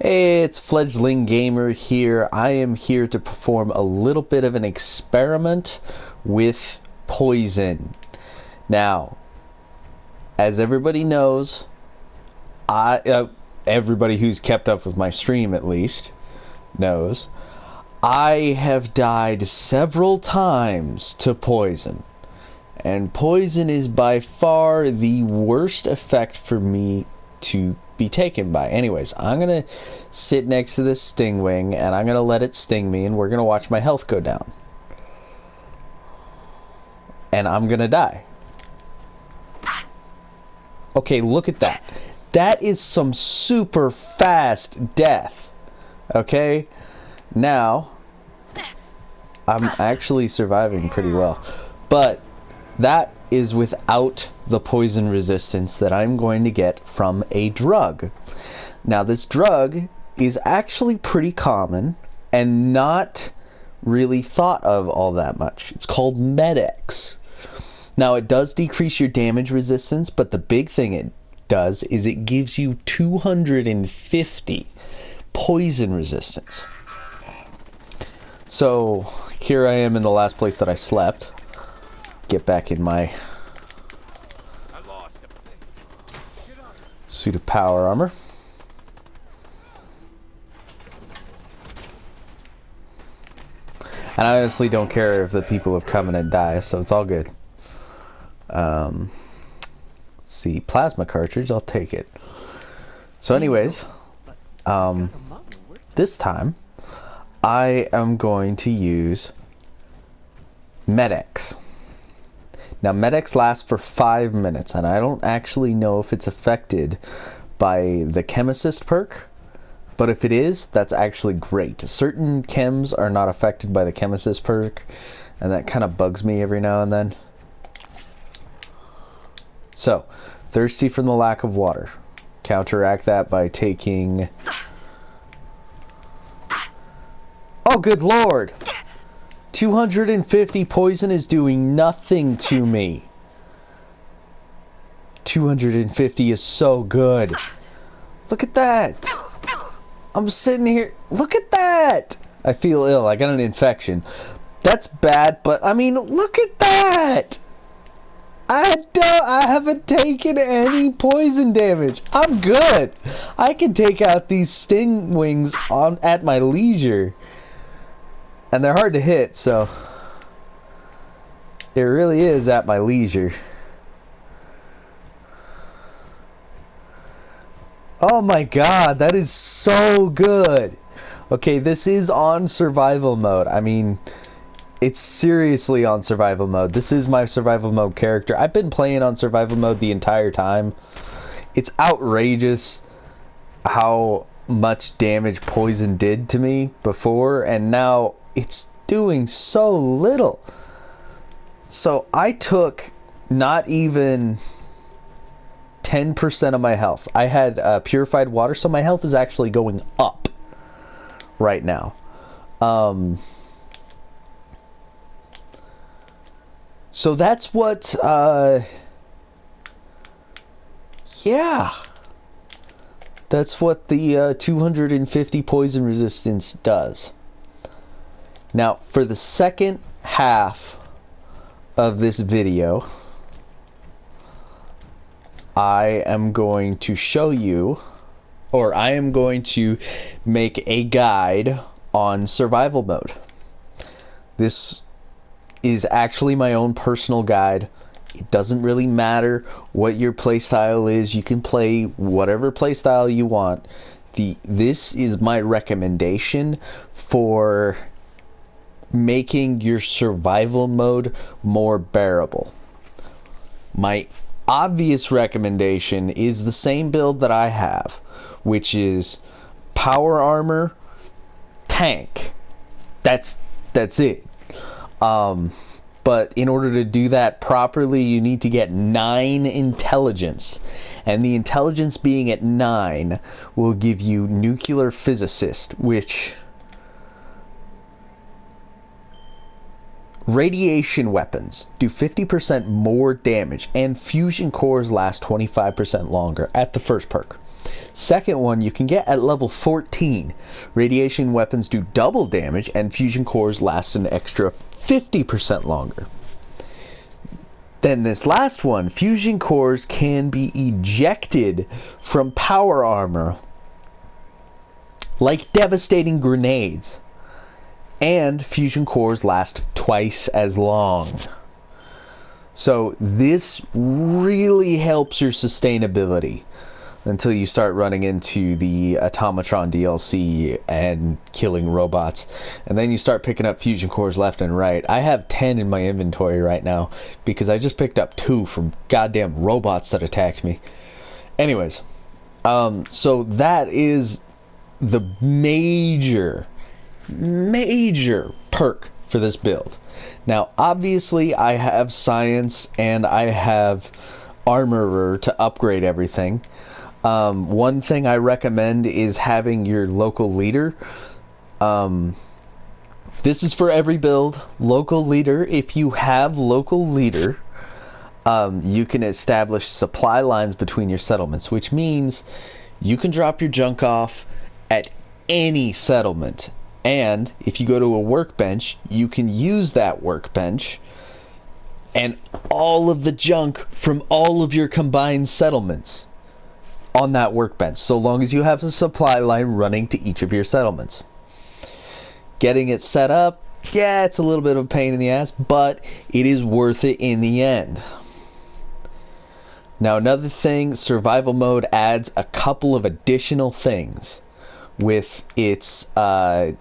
Hey, it's Fledgling Gamer here. I am here to perform a little bit of an experiment with poison. Now, as everybody knows, everybody who's kept up with my stream at least knows, I have died several times to poison. And poison is by far the worst effect for me to be taken by. Anyways, I'm gonna sit next to this Stingwing and I'm gonna let it sting me, and we're gonna watch my health go down. And I'm gonna die. Okay, look at that. That is some super fast death. Okay? Now, I'm actually surviving pretty well. But that is without the poison resistance that I'm going to get from a drug. Now, this drug is actually pretty common and not really thought of all that much. It's called Med-X. Now, it does decrease your damage resistance, but the big thing it does is it gives you 250 poison resistance. So, here I am in the last place that I slept. Get back in my suit of power armor. And I honestly don't care if the people of Covenant die, so it's all good. Let's see, plasma cartridge, I'll take it. So anyways, this time I am going to use Med-X. Now, Med-X lasts for 5 minutes, and I don't actually know if it's affected by the Chemicist perk, but if it is, that's actually great. Certain chems are not affected by the Chemicist perk, and that kind of bugs me every now and then. So, thirsty from the lack of water. Counteract that by taking... Oh, good lord! 250 poison is doing nothing to me. 250 is so good. Look at that. I'm sitting here. Look at that. I feel ill. I got an infection. That's bad, but I mean, look at that. I haven't taken any poison damage. I'm good. I can take out these Stingwings at my leisure. And they're hard to hit, so it really is at my leisure. Oh my god, that is so good. Okay, this is on survival mode. I mean, it's seriously on survival mode. This is my survival mode character. I've been playing on survival mode the entire time. It's outrageous how much damage poison did to me before, and now it's doing so little. So I took not even 10% of my health. I had purified water, so my health is actually going up right now. So that's what, yeah. That's what the 250 poison resistance does. Now, for the second half of this video, I am going to show you, or I am going to make a guide on survival mode. This is actually my own personal guide. It doesn't really matter what your playstyle is. You can play whatever playstyle you want. This is my recommendation for making your survival mode more bearable. My obvious recommendation is the same build that I have, which is power armor, tank. That's it. But in order to do that properly, you need to get 9 intelligence. And the intelligence being at 9 will give you nuclear physicist, which... Radiation weapons do 50% more damage, and fusion cores last 25% longer at the first perk. Second one you can get at level 14. Radiation weapons do double damage, and fusion cores last an extra 50% longer. Then this last one, fusion cores can be ejected from power armor like devastating grenades. And fusion cores last twice as long. So this really helps your sustainability until you start running into the Automatron DLC and killing robots. And then you start picking up fusion cores left and right. I have 10 in my inventory right now because I just picked up 2 from goddamn robots that attacked me. Anyways, so that is the major perk for this build. Now obviously I have science and I have armorer to upgrade everything. One thing I recommend is having your local leader. This is for every build. Local leader. If you have local leader, you can establish supply lines between your settlements, which means you can drop your junk off at any settlement. And if you go to a workbench, you can use that workbench and all of the junk from all of your combined settlements on that workbench, so long as you have a supply line running to each of your settlements. Getting it set up, yeah, it's a little bit of a pain in the ass, but it is worth it in the end. Now another thing, survival mode adds a couple of additional things with its I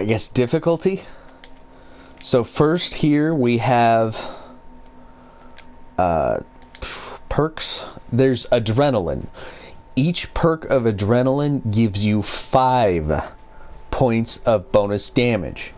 guess difficulty. So first here we have perks. There's adrenaline. Each perk of adrenaline gives you 5 points of bonus damage.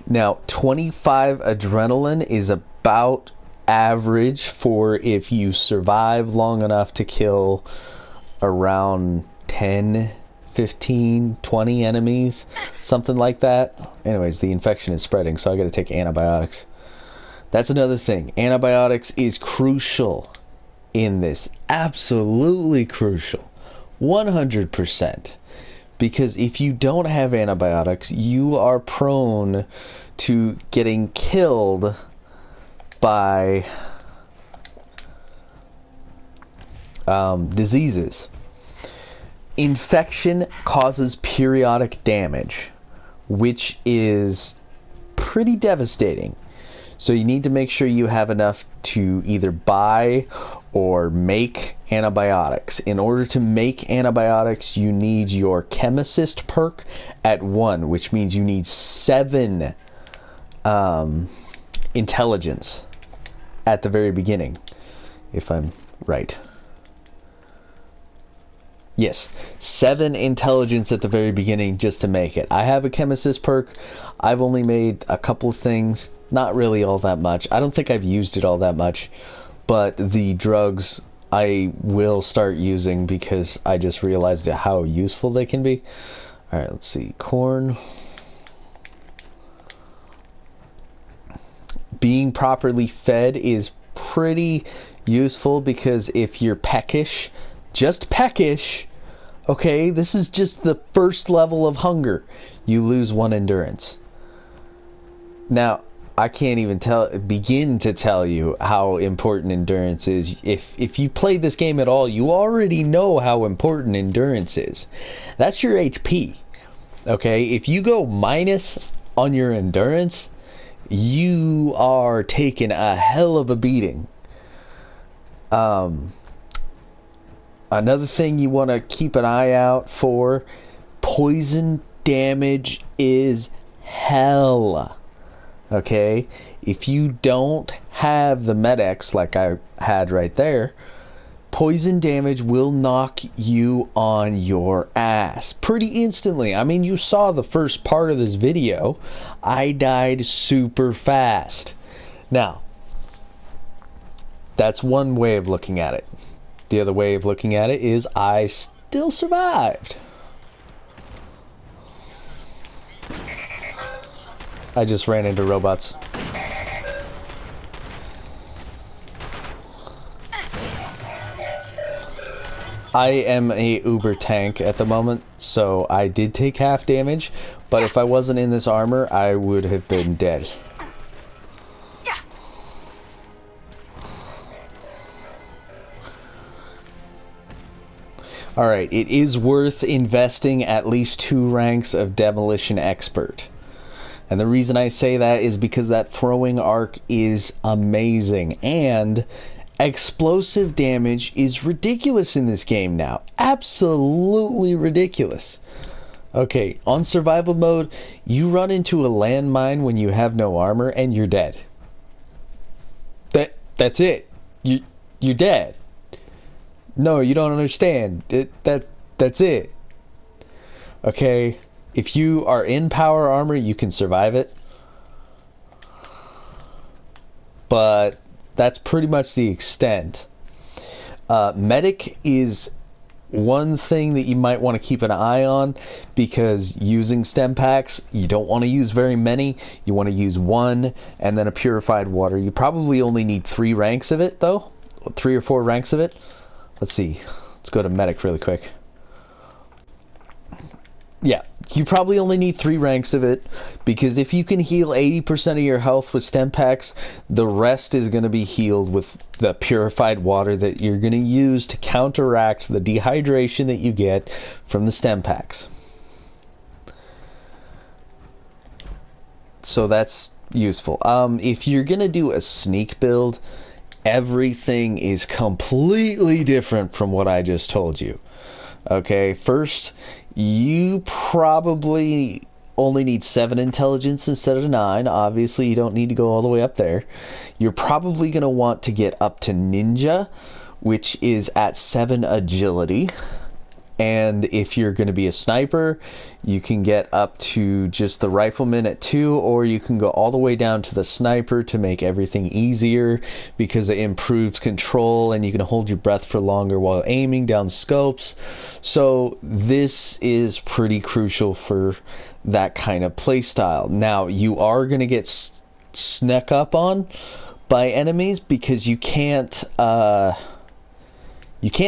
Now 25 adrenaline is about average for if you survive long enough to kill around 10, 15, 20 enemies, something like that. Anyways, the infection is spreading, so I gotta take antibiotics. That's another thing. Antibiotics is crucial in this. Absolutely crucial. 100%. Because if you don't have antibiotics, you are prone to getting killed by diseases. Infection causes periodic damage, which is pretty devastating. So you need to make sure you have enough to either buy or make antibiotics. In order to make antibiotics, you need your Chemist perk at 1, which means you need 7 intelligence at the very beginning, if I'm right. Yes, 7 intelligence at the very beginning just to make it. I have a Chemist perk. I've only made a couple of things, not really all that much. I don't think I've used it all that much, but the drugs I will start using because I just realized how useful they can be. Alright, let's see. Corn. Being properly fed is pretty useful because if you're peckish, just peckish, okay, this is just the first level of hunger, you lose 1 endurance. Now I can't even begin to tell you how important endurance is. If you played this game at all, you already know how important endurance is. That's your HP. Okay, if you go minus on your endurance, you are taking a hell of a beating. Another thing you want to keep an eye out for, poison damage is hell. Okay, if you don't have the Med-X like I had right there, poison damage will knock you on your ass pretty instantly. I mean, you saw the first part of this video. I died super fast. Now, that's one way of looking at it. The other way of looking at it is I still survived. I just ran into robots. I am a uber tank at the moment, so I did take half damage, but if I wasn't in this armor, I would have been dead. Alright, it is worth investing at least 2 ranks of Demolition Expert. And the reason I say that is because that throwing arc is amazing, and explosive damage is ridiculous in this game now. Absolutely ridiculous. Okay, on survival mode, you run into a landmine when you have no armor and you're dead. That's it. You're dead. No, you don't understand. That's it. Okay, if you are in power armor, you can survive it. But that's pretty much the extent. Medic is one thing that you might want to keep an eye on, because using stem packs, you don't want to use very many. You want to use 1 and then a purified water. You probably only need 3 ranks of it, though. 3 or 4 ranks of it. Let's see. Let's go to medic really quick. Yeah, you probably only need 3 ranks of it, because if you can heal 80% of your health with stem packs, the rest is going to be healed with the purified water that you're going to use to counteract the dehydration that you get from the stem packs. So that's useful. If you're going to do a sneak build, everything is completely different from what I just told you. Okay, first, you probably only need 7 intelligence instead of 9. Obviously, you don't need to go all the way up there. You're probably going to want to get up to ninja, which is at 7 agility. And if you're going to be a sniper, you can get up to just the rifleman at 2, or you can go all the way down to the sniper to make everything easier, because it improves control and you can hold your breath for longer while aiming down scopes. So this is pretty crucial for that kind of playstyle. Now, you are going to get snuck up on by enemies, because you can't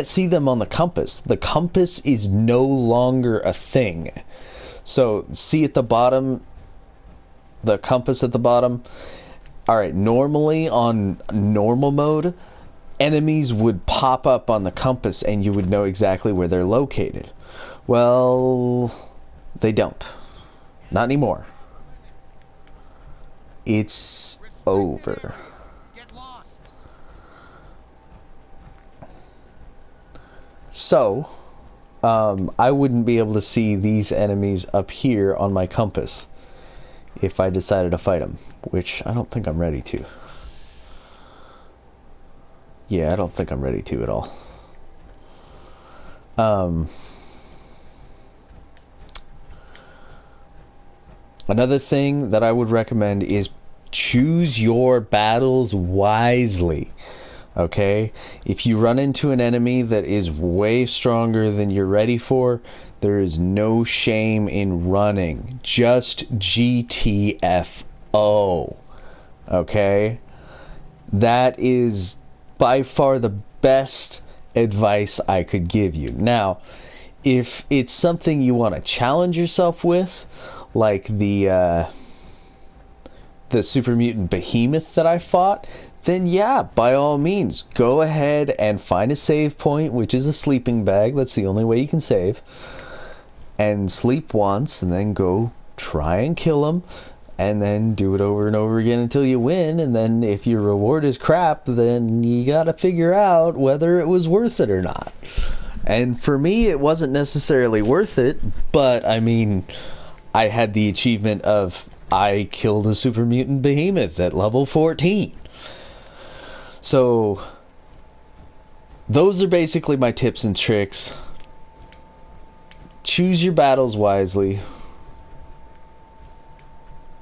see them on the compass. The compass is no longer a thing. So, see at the bottom, the compass at the bottom? Alright, normally on normal mode, enemies would pop up on the compass and you would know exactly where they're located. Well, they don't. Not anymore. It's over. So, I wouldn't be able to see these enemies up here on my compass if I decided to fight them, which I don't think I'm ready to. Yeah, I don't think I'm ready to at all. Another thing that I would recommend is choose your battles wisely. Okay, if you run into an enemy that is way stronger than you're ready for, there is no shame in running. Just GTFO. Okay, that is by far the best advice I could give you. Now, if it's something you want to challenge yourself with, like the super mutant behemoth that I fought, then yeah, by all means, go ahead and find a save point, which is a sleeping bag. That's the only way you can save. And sleep once, and then go try and kill him, and then do it over and over again until you win. And then if your reward is crap, then you gotta figure out whether it was worth it or not. And for me, it wasn't necessarily worth it, but I mean, I had the achievement of I killed a super mutant behemoth at level 14. So, those are basically my tips and tricks. Choose your battles wisely.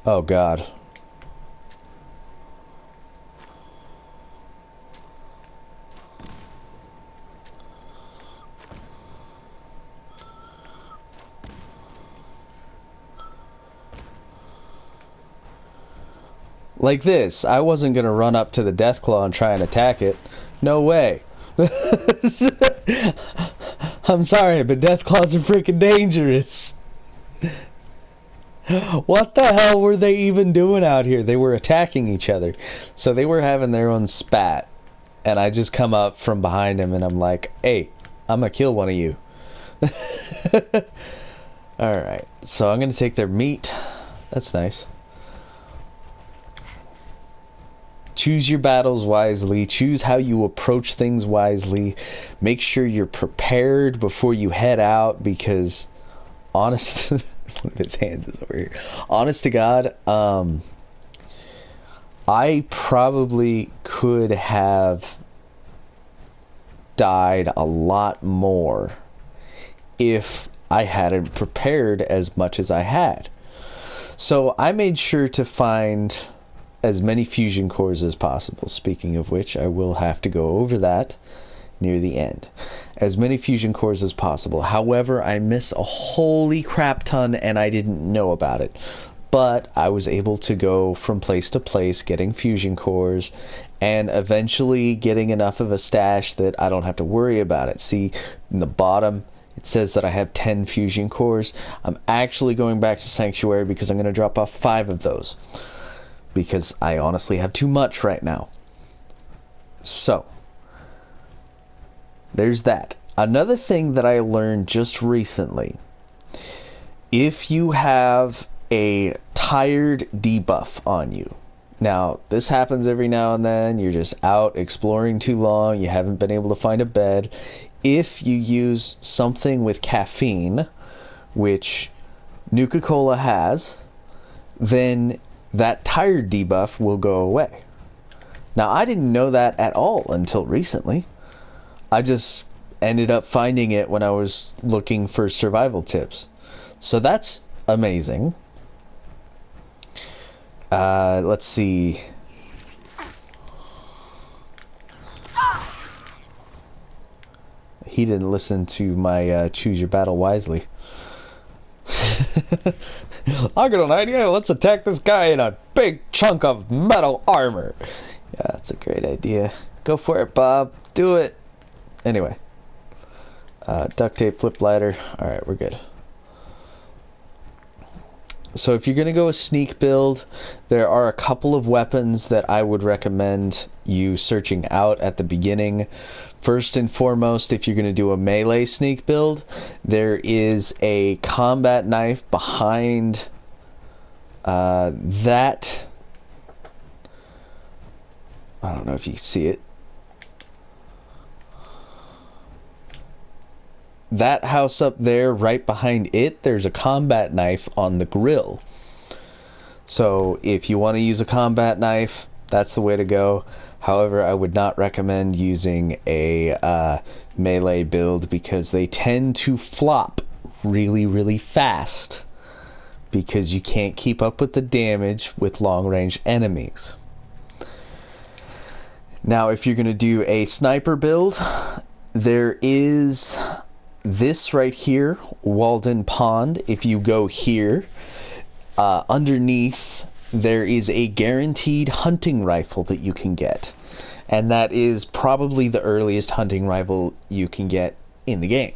Oh God. Like this, I wasn't going to run up to the Deathclaw and try and attack it. No way. I'm sorry, but Deathclaws are freaking dangerous. What the hell were they even doing out here? They were attacking each other. So they were having their own spat. And I just come up from behind him and I'm like, hey, I'm gonna kill one of you. Alright, so I'm gonna take their meat. That's nice. Choose your battles wisely. Choose how you approach things wisely. Make sure you're prepared before you head out, because honest one of his hands is over here. Honest to God, I probably could have died a lot more if I hadn't prepared as much as I had. So I made sure to find as many fusion cores as possible. Speaking of which, I will have to go over that near the end. As many fusion cores as possible. However, I miss a holy crap ton and I didn't know about it. But I was able to go from place to place getting fusion cores and eventually getting enough of a stash that I don't have to worry about it. See, in the bottom, it says that I have 10 fusion cores. I'm actually going back to Sanctuary because I'm going to drop off 5 of those, because I honestly have too much right now. So, there's that. Another thing that I learned just recently, if you have a tired debuff on you, now this happens every now and then, you're just out exploring too long, you haven't been able to find a bed. If you use something with caffeine, which Nuka-Cola has, then that tired debuff will go away. Now, I didn't know that at all until recently. I just ended up finding it when I was looking for survival tips. So that's amazing. Let's see. He didn't listen to my choose your battle wisely. I got an idea. Let's attack this guy in a big chunk of metal armor. Yeah, that's a great idea. Go for it, Bob. Do it. Anyway. Duct tape, flip lighter. Alright, we're good. So if you're going to go a sneak build, there are a couple of weapons that I would recommend you searching out at the beginning. First and foremost, if you're going to do a melee sneak build, there is a combat knife behind that. I don't know if you see it. That house up there, right behind it, there's a combat knife on the grill. So if you want to use a combat knife, that's the way to go. However, I would not recommend using a melee build because they tend to flop really, really fast because you can't keep up with the damage with long-range enemies. Now, if you're going to do a sniper build, there is this right here, Walden Pond. If you go here, underneath there is a guaranteed hunting rifle that you can get, and that is probably the earliest hunting rifle you can get in the game.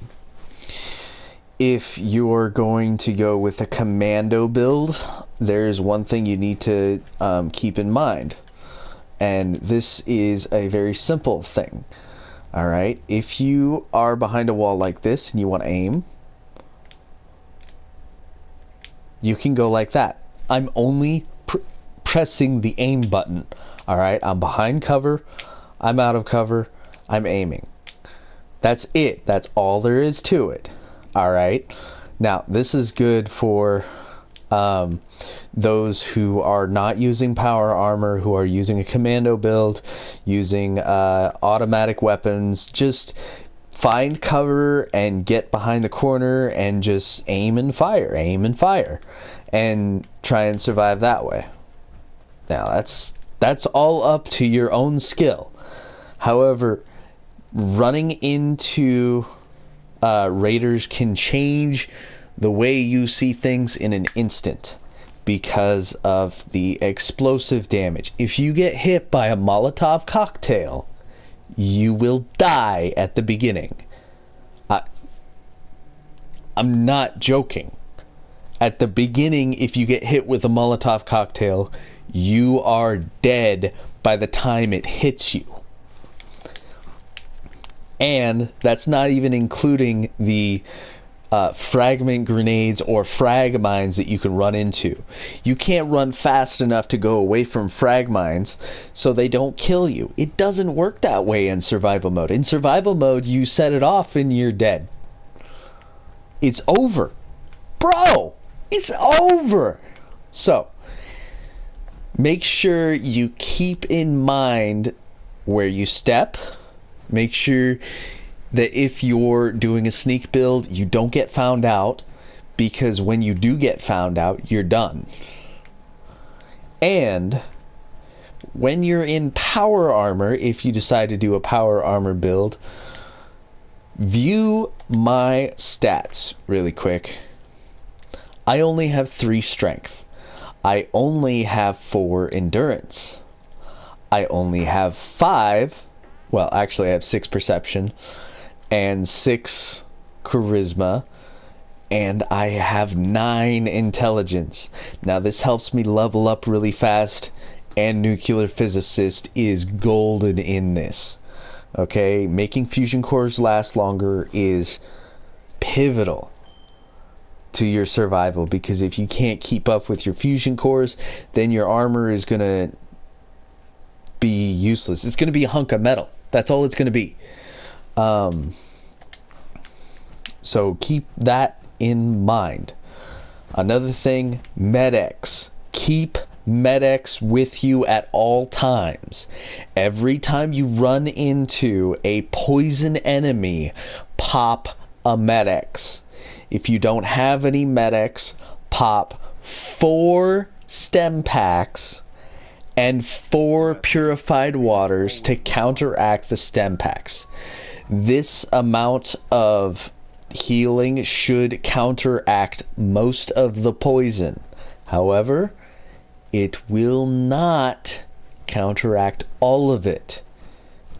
If you're going to go with a commando build, there's one thing you need to keep in mind, and this is a very simple thing. Alright, if you are behind a wall like this and you want to aim, you can go like that. I'm only pressing the aim button. Alright, I'm behind cover, I'm out of cover, I'm aiming. That's it. That's all there is to it. Alright, now this is good for those who are not using power armor, who are using a commando build, using automatic weapons. Just find cover and get behind the corner and just aim and fire, and try and survive that way. Now that's all up to your own skill. However, running into raiders can change the way you see things in an instant because of the explosive damage. If you get hit by a Molotov cocktail, you will die at the beginning. I'm not joking. At the beginning, if you get hit with a Molotov cocktail, you are dead by the time it hits you. And that's not even including the fragment grenades or frag mines that you can run into. You can't run fast enough to go away from frag mines so they don't kill you. It doesn't work that way in survival mode. In survival mode, you set it off and you're dead. It's over. Bro, it's over. So, make sure you keep in mind where you step. Make sure that if you're doing a sneak build, you don't get found out, because when you do get found out, you're done. And when you're in power armor, if you decide to do a power armor build, view my stats really quick. I only have 3 strength. I only have 4 endurance. I only have 5, well, actually I have 6 perception and 6 charisma, and I have 9 intelligence. Now this helps me level up really fast, and nuclear physicist is golden in this. Okay, making fusion cores last longer is pivotal to your survival, because if you can't keep up with your fusion cores, then your armor is gonna be useless. It's gonna be a hunk of metal. That's all it's gonna be. So keep that in mind. Another thing, Med-X. Keep Med-X with you at all times. Every time you run into a poison enemy, pop a Med-X. If you don't have any Med-X, pop 4 stem packs and 4 purified waters to counteract the stem packs. This amount of healing should counteract most of the poison. However, it will not counteract all of it,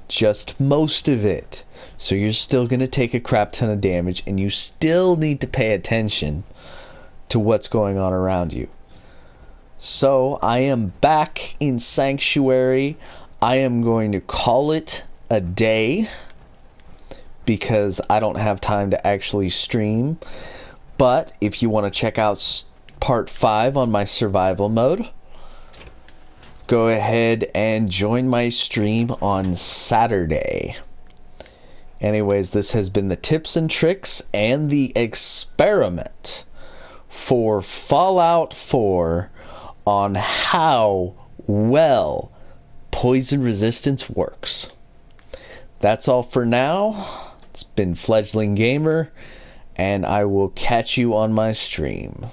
just most of it. So you're still going to take a crap ton of damage, and you still need to pay attention to what's going on around you. So I am back in Sanctuary. I am going to call it a day, because I don't have time to actually stream. But if you want to check out part 5 on my survival mode, go ahead and join my stream on Saturday. Anyways, this has been the tips and tricks and the experiment for Fallout 4 on how well poison resistance works. That's all for now. It's been Fledgling Gamer, and I will catch you on my stream.